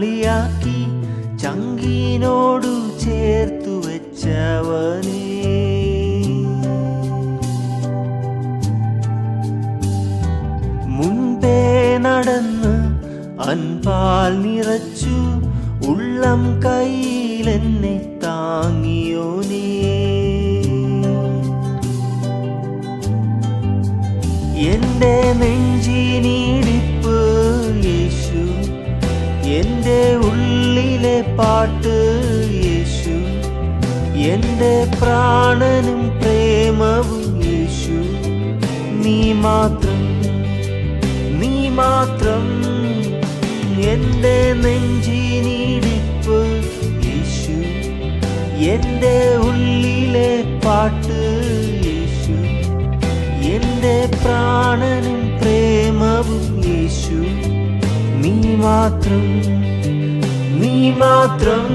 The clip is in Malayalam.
പങ്കാളിയാക്കി ചങ്കിനോടു ചേർത്തു വെച്ചവനേ. മുൻപേ നടന്ന് അൻപാൽ നിറച്ചു ഉള്ളം കയ്യിലെന്നെ താങ്ങിയോനേ. എന്റെ നെഞ്ചിനിടിപ്പ് യേശു, എന്റെ ഉള്ളിലെ പാട്ട് യേശു, എന്റെ പ്രാണനും പ്രേമവും യേശു. നീ മാത്രം, നീ മാത്രം. എന്റെ നെഞ്ചിനിടിപ്പ് യേശു, എന്റെ ഉള്ളിലെ പാട്ട് യേശു, എന്റെ പ്രാണനും പ്രേമവും യേശു. നീ മാത്രം, നീ മാത്രം.